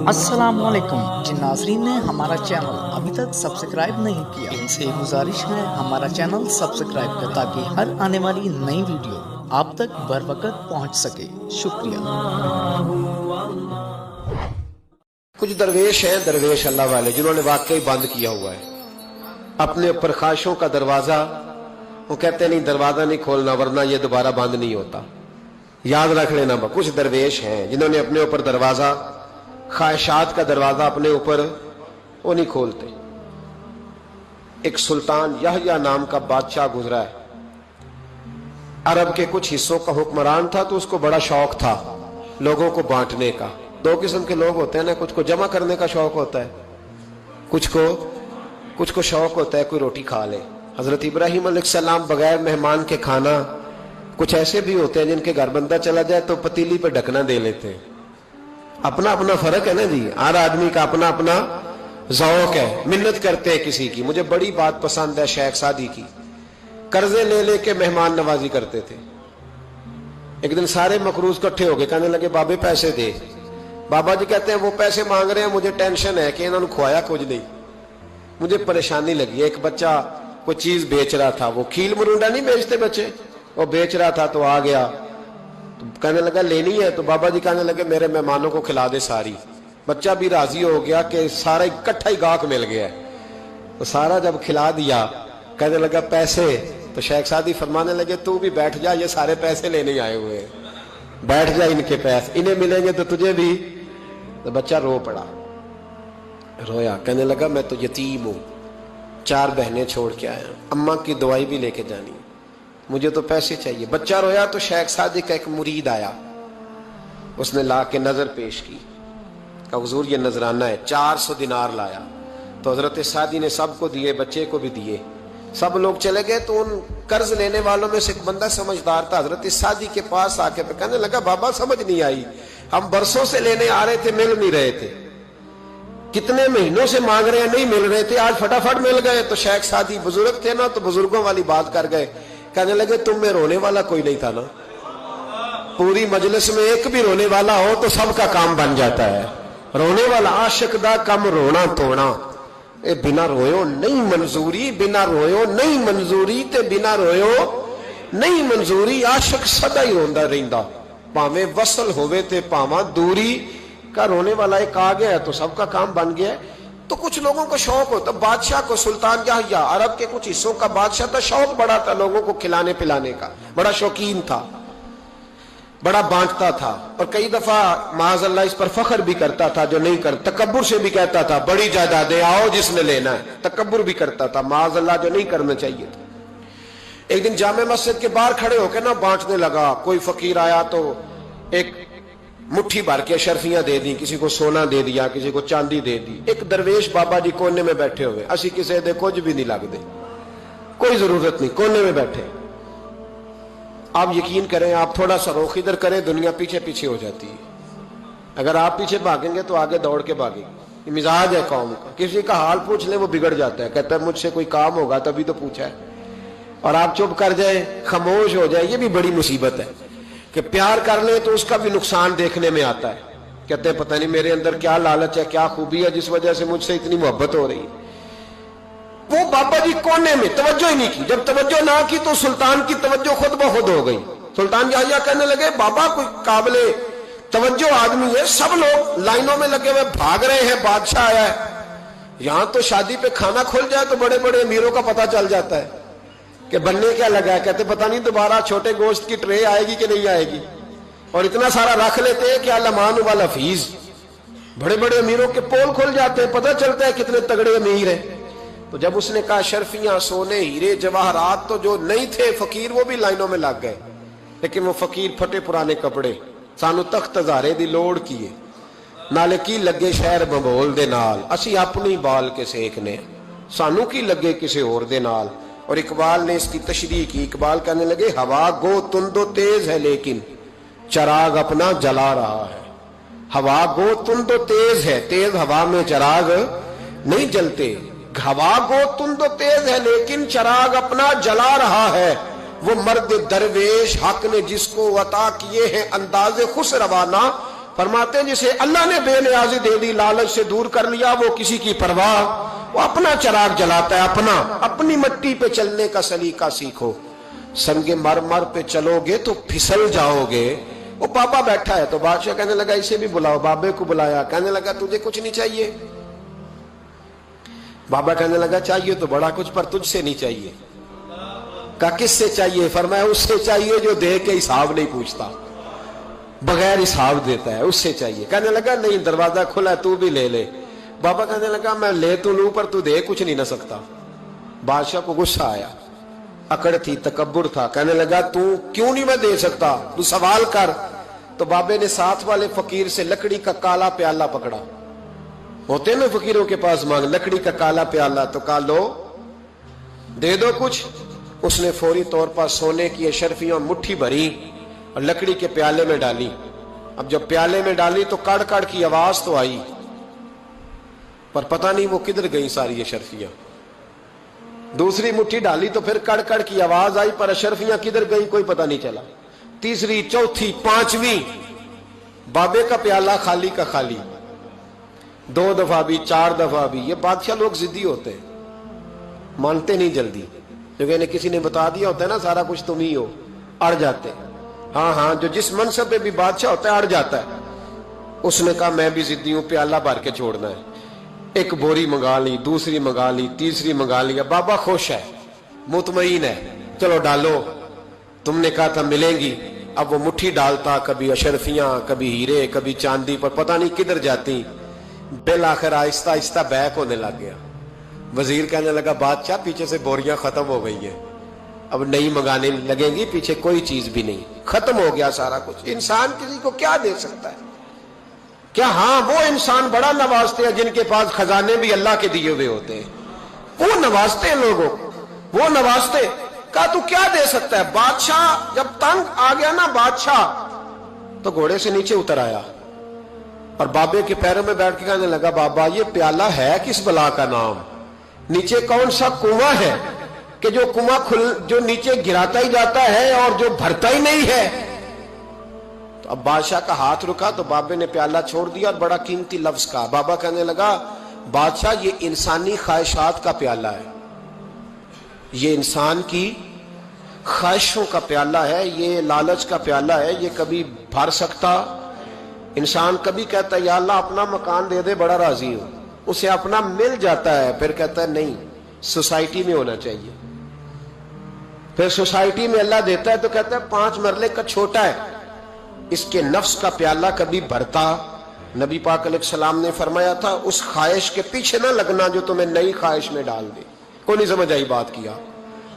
السلام علیکم جن ناظرین نے ہمارا چینل ابھی تک سبسکرائب نہیں کیا ان سے گزارش ہے ہمارا چینل سبسکرائب کریں تاکہ ہر آنے والی نئی ویڈیو آپ تک بر وقت پہنچ سکے. شکریہ. کچھ درویش ہیں، درویش اللہ والے، جنہوں نے واقعی بند کیا ہوا ہے اپنے اوپر خواہشوں کا دروازہ. وہ کہتے نہیں دروازہ نہیں کھولنا ورنہ یہ دوبارہ بند نہیں ہوتا. یاد رکھ لینا. کچھ درویش ہیں جنہوں نے اپنے اوپر دروازہ، خواہشات کا دروازہ اپنے اوپر وہ نہیں کھولتے. ایک سلطان یحییٰ نام کا بادشاہ گزرا ہے. عرب کے کچھ حصوں کا حکمران تھا تو اس کو بڑا شوق تھا لوگوں کو بانٹنے کا. دو قسم کے لوگ ہوتے ہیں نا، کچھ کو جمع کرنے کا شوق ہوتا ہے، کچھ کو شوق ہوتا ہے کوئی روٹی کھا لے. حضرت ابراہیم علیہ السلام بغیر مہمان کے کھانا، کچھ ایسے بھی ہوتے ہیں جن کے گھر بندہ چلا جائے تو پتیلی پہ ڈھکنا دے لیتے ہیں. اپنا اپنا فرق ہے نا جی، ہر آدمی کا اپنا اپنا ذوق ہے. منت کرتے ہیں کسی کی. مجھے بڑی بات پسند ہے شیخ سعدی کی، قرضے لے لے کے مہمان نوازی کرتے تھے. ایک دن سارے مقروض کٹھے ہو گئے، کہنے لگے بابے پیسے دے. بابا جی کہتے ہیں وہ پیسے مانگ رہے ہیں، مجھے ٹینشن ہے کہ انہوں نے کھوایا کچھ نہیں، مجھے پریشانی لگی. ایک بچہ کوئی چیز بیچ رہا تھا، وہ کھیل مرونڈا نہیں بیچتے بچے، وہ بیچ رہا تھا تو آ گیا تو کہنے لگا لینی ہے. تو بابا جی کہنے لگے میرے مہمانوں کو کھلا دے ساری. بچہ بھی راضی ہو گیا کہ سارا اکٹھا ہی گاہک مل گیا ہے. تو سارا جب کھلا دیا کہنے لگا پیسے. تو شیخ سعدی فرمانے لگے تو بھی بیٹھ جا، یہ سارے پیسے لینے آئے ہوئے ہیں، بیٹھ جا، ان کے پیسے انہیں ملیں گے تو تجھے بھی. تو بچہ رو پڑا، رویا، کہنے لگا میں تو یتیم ہوں، 4 بہنیں چھوڑ کے آیا، اماں کی دوائی بھی لے کے جانی، مجھے تو پیسے چاہیے. بچہ رویا تو شیخ سعدی کا ایک مرید آیا، اس نے لا کے نظر پیش کی، کہا حضور یہ نذرانہ ہے. 400 دینار لایا. تو حضرت سعدی نے سب کو دیے، بچے کو بھی دیے. سب لوگ چلے گئے تو ان قرض لینے والوں میں سے ایک بندہ سمجھدار تھا، حضرت سعدی کے پاس آ کے کہنے لگا بابا سمجھ نہیں آئی، ہم برسوں سے لینے آ رہے تھے مل نہیں رہے تھے، کتنے مہینوں سے مانگ رہے ہیں نہیں مل رہے تھے، آج فٹافٹ مل گئے. تو شیخ سعدی بزرگ تھے نا، تو بزرگوں والی بات کر گئے. کہنے لگے تم میں رونے والا کوئی نہیں تھا نا، پوری مجلس میں ایک بھی رونے والا ہو تو سب کا کام بن جاتا ہے. رونے والا عاشق دا کم رونا توڑا، اے بنا رویو نہیں منظوری، بنا رویو نہیں منظوری تے بنا رویو نہیں منظوری. عاشق سدا ہی روندا رہندا، پاویں وصل ہوئے تے پاواں دوری. کا رونے والا ایک آ گیا تو سب کا کام بن گیا. تو کچھ لوگوں کو شوق ہوتا، بادشاہ کو سلطان یحییٰ عرب کے کچھ حصوں کا بادشاہ تھا، شوق بڑا تھا لوگوں کو کھلانے پلانے کا، بڑا شوقین تھا، بڑا بانٹتا تھا. اور کئی دفعہ معاذ اللہ اس پر فخر بھی کرتا تھا جو نہیں کرتا، تکبر سے بھی کہتا تھا بڑی جائیدادیں آؤ جس نے لینا ہے، تکبر بھی کرتا تھا معاذ اللہ جو نہیں کرنا چاہیے تھا. ایک دن جامع مسجد کے باہر کھڑے ہو کے نا بانٹنے لگا. کوئی فقیر آیا تو ایک مٹھی بھر کے اشرفیاں دے دی، کسی کو سونا دے دیا، کسی کو چاندی دے دی. ایک درویش بابا جی کونے میں بیٹھے ہوئے، اسی کسی دے کچھ بھی نہیں لگ دے، کوئی ضرورت نہیں، کونے میں بیٹھے. آپ یقین کریں، آپ تھوڑا سا رخ ادھر کریں، دنیا پیچھے پیچھے ہو جاتی ہے. اگر آپ پیچھے بھاگیں گے تو آگے دوڑ کے بھاگیں گے. یہ مزاج ہے قوم کا. کسی کا حال پوچھ لیں وہ بگڑ جاتا ہے، کہتا ہے مجھ سے کوئی کام ہوگا تبھی تو پوچھا ہے. اور آپ چپ کر جائیں، خاموش ہو جائیں، یہ بھی بڑی مصیبت ہے. کہ پیار کر لیں تو اس کا بھی نقصان دیکھنے میں آتا ہے. کہتے ہیں پتہ نہیں میرے اندر کیا لالچ ہے، کیا خوبی ہے جس وجہ سے مجھ سے اتنی محبت ہو رہی ہے. وہ بابا جی کونے میں توجہ ہی نہیں کی. جب توجہ نہ کی تو سلطان کی توجہ خود بخود ہو گئی. سلطان یحییٰ کہنے لگے بابا کوئی قابل توجہ آدمی ہے، سب لوگ لائنوں میں لگے ہوئے بھاگ رہے ہیں، بادشاہ آیا ہے. یہاں تو شادی پہ کھانا کھل جائے تو بڑے بڑے امیروں کا پتہ چل جاتا ہے کہ بننے کیا لگا ہے. کہتے پتہ نہیں دوبارہ چھوٹے گوشت کی ٹرے آئے گی کہ نہیں آئے گی. اور اتنا سارا رکھ لیتے ہیں کہ علمان والحفیظ، بڑے بڑے امیروں کے پول کھل جاتے ہیں، پتہ چلتا ہے کتنے تگڑے امیر ہیں. تو جب اس نے کہا شرفیاں، سونے، ہیرے، جواہرات، تو جو نہیں تھے فقیر وہ بھی لائنوں میں لگ گئے. لیکن وہ فقیر پھٹے پرانے کپڑے، سانو تخت ہزارے دی لوڑ کیے، نالے کی لگے شہر ببول دے نال، اسی اپنی بال کے سیکنے، سانو کی لگے کسے اور دے نال. اور اقبال نے اس کی تشریح کی. اقبال کہنے لگے ہوا گو تند و تیز ہے لیکن چراغ اپنا جلا رہا ہے. ہوا گو تند و تیز ہے، تیز ہوا میں چراغ نہیں جلتے. ہوا گو تند و تیز ہے لیکن چراغ اپنا جلا رہا ہے. وہ مرد درویش حق نے جس کو عطا کیے ہیں انداز خوش روانہ، فرماتے ہیں جسے اللہ نے بے نیازی دے دی، لالچ سے دور کر لیا، وہ کسی کی پرواہ، وہ اپنا چراغ جلاتا ہے، اپنی مٹی پہ چلنے کا سلیقہ سیکھو، سنگ مرمر پہ چلو گے تو پھسل جاؤ گے۔ وہ بابا بیٹھا ہے تو بادشاہ کہنے لگا اسے بھی بلاؤ، بابے کو بلایا، کہنے لگا تجھے کچھ نہیں چاہیے؟ بابا کہنے لگا چاہیے تو بڑا کچھ، پر تجھ سے نہیں چاہیے۔ کہا کس سے چاہیے؟ فرمایا اس سے چاہیے جو دے کے حساب نہیں پوچھتا، بغیر حساب دیتا ہے، اس سے چاہیے۔ کہنے لگا نہیں، دروازہ کھلا ہے، تو بھی لے لے۔ بابا کہنے لگا میں لے تو لوں پر تو دے کچھ نہیں نہ سکتا۔ بادشاہ کو غصہ آیا، اکڑ تھی، تکبر تھا، کہنے لگا تو کیوں نہیں میں دے سکتا، تو سوال کر۔ تو بابے نے ساتھ والے فقیر سے لکڑی کا کالا پیالہ پکڑا، ہوتے نا فقیروں کے پاس مانگ، لکڑی کا کالا پیالہ، تو کہا لو دے دو کچھ۔ اس نے فوری طور پر سونے کی اشرفیاں مٹھی بھری اور لکڑی کے پیالے میں ڈالی۔ اب جب پیالے میں ڈالی تو کڑ کڑ کی آواز تو آئی، پر پتہ نہیں وہ کدھر گئی ساری اشرفیاں۔ دوسری مٹھی ڈالی تو پھر کڑ کڑ کی آواز آئی، پر اشرفیاں کدھر گئی کوئی پتہ نہیں چلا۔ تیسری، چوتھی، پانچویں، بابے کا پیالہ خالی کا خالی، 2 دفعہ بھی، 4 دفعہ بھی۔ یہ بادشاہ لوگ ضدی ہوتے ہیں، مانتے نہیں جلدی، کیونکہ انہیں کسی نے بتا دیا ہوتا ہے نا سارا کچھ تم ہی ہو، اڑ جاتے۔ ہاں جو جس منصب پہ بھی بادشاہ ہوتا ہے اڑ جاتا ہے۔ اس نے کہا میں بھی ضدی ہوں، پیالہ بھر کے چھوڑنا ہے۔ ایک بوری منگا لی، دوسری منگا لی، تیسری منگا لیا۔ بابا خوش ہے، مطمئن ہے، چلو ڈالو، تم نے کہا تھا ملیں گی۔ اب وہ مٹھی ڈالتا، کبھی اشرفیاں، کبھی ہیرے، کبھی چاندی، پر پتہ نہیں کدھر جاتی۔ بالآخر آہستہ آہستہ بیک ہونے لگ گیا۔ وزیر کہنے لگا بادشاہ پیچھے سے بوریاں ختم ہو گئی ہیں، اب نئی منگانے لگیں گی، پیچھے کوئی چیز بھی نہیں، ختم ہو گیا سارا کچھ۔ انسان کسی کو کیا دے سکتا ہے؟ کیا ہاں وہ انسان بڑا نوازتے ہیں جن کے پاس خزانے بھی اللہ کے دیے ہوئے ہوتے ہیں، وہ نوازتے ہیں لوگوں، وہ نوازتے۔ کہا تو کیا دے سکتا ہے؟ بادشاہ جب تنگ آ گیا نا بادشاہ، تو گھوڑے سے نیچے اتر آیا اور بابے کے پیروں میں بیٹھ کے کہنے لگا بابا یہ پیالہ ہے کس بلا کا نام؟ نیچے کون سا کنواں ہے کہ جو کنواں جو نیچے گراتا ہی جاتا ہے اور جو بھرتا ہی نہیں ہے؟ تو اب بادشاہ کا ہاتھ رکا تو بابے نے پیالہ چھوڑ دیا اور بڑا قیمتی لفظ کہا۔ بابا کہنے لگا بادشاہ یہ انسانی خواہشات کا پیالہ ہے، یہ انسان کی خواہشوں کا پیالہ ہے، یہ لالچ کا پیالہ ہے، یہ کبھی بھر سکتا۔ انسان کبھی کہتا ہے یا اللہ اپنا مکان دے دے، بڑا راضی ہوں، اسے اپنا مل جاتا ہے، پھر کہتا ہے نہیں سوسائٹی میں ہونا چاہیے، پھر سوسائٹی میں اللہ دیتا ہے تو کہتا ہے 5 مرلے کا چھوٹا ہے۔ اس کے نفس کا پیالہ کبھی بھرتا۔ نبی پاک علیہ السلام نے فرمایا تھا اس خواہش کے پیچھے نہ لگنا جو تمہیں نئی خواہش میں ڈال دے۔ کوئی نہیں سمجھ آئی بات؟ کیا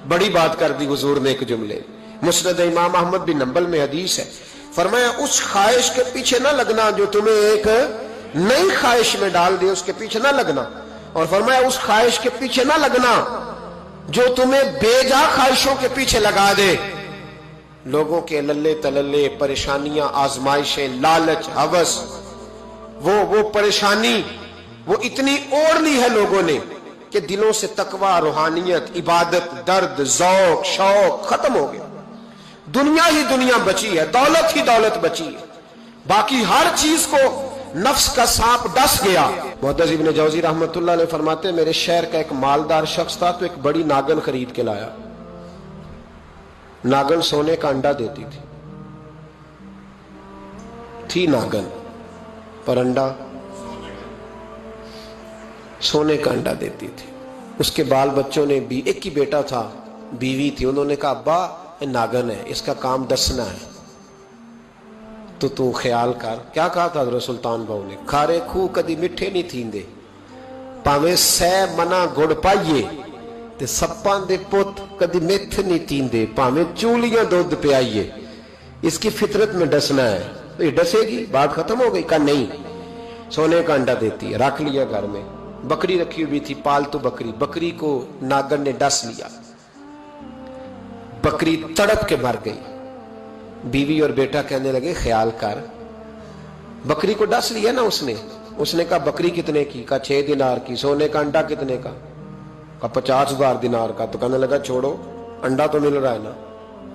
بڑی بات کر دی حضور نے ایک جملے۔ مسند امام احمد بن حنبل میں حدیث ہے، فرمایا اس خواہش کے پیچھے نہ لگنا جو تمہیں ایک نئی خواہش میں ڈال دے، اس کے پیچھے نہ لگنا۔ اور فرمایا اس خواہش کے پیچھے نہ لگنا جو تمہیں بے جا خواہشوں کے پیچھے لگا دے۔ لوگوں کے للے تللے، پریشانیاں، آزمائشیں، لالچ، ہوس، وہ پریشانی وہ اتنی اوڑھ لی ہے لوگوں نے کہ دلوں سے تقوی، روحانیت، عبادت، درد، ذوق، شوق ختم ہو گیا۔ دنیا ہی دنیا بچی ہے، دولت ہی دولت بچی ہے، باقی ہر چیز کو نفس کا سانپ ڈس گیا۔ محدث ابن جوزی رحمت اللہ علیہ فرماتے ہیں میرے شہر کا ایک مالدار شخص تھا تو ایک بڑی ناگن خرید کے لایا۔ ناگن سونے کا انڈا دیتی تھی ناگن، پر انڈا سونے کا انڈا دیتی تھی۔ اس کے بال بچوں نے بھی، ایک ہی بیٹا تھا، بیوی تھی، انہوں نے کہا ابا ناگن ہے، اس کا کام دسنا ہے، تو خیال کر۔ کیا کہا تھا حضرت سلطان بہو نے؟ کھارے کھو کدی مٹھے نہیں تھیندے، پاویں سہ منا گڑ پائیے تے سپاں دے پت کدی میتھ نہیں تیندے، پاویں چولیاں دودھ پیائیے۔ اس کی فطرت میں ڈسنا ہے، تو یہ ڈسے گی، بات ختم ہو گئی۔ کہا نہیں، سونے کا انڈا دیتی ہے۔ رکھ لیا گھر میں، بکری رکھی ہوئی تھی، پالتو بکری، بکری کو ناگن نے ڈس لیا، بکری تڑپ کے مر گئی۔ بیوی اور بیٹا کہنے لگے خیال کر، بکری کو ڈس لیا نا اس نے کہا بکری کتنے کی؟ کہا 6 دینار کی۔ سونے کا انڈا کتنے کا؟ کہا 50,000 دینار کا۔ تو کہنے لگا چھوڑو، انڈا تو مل رہا ہے نا،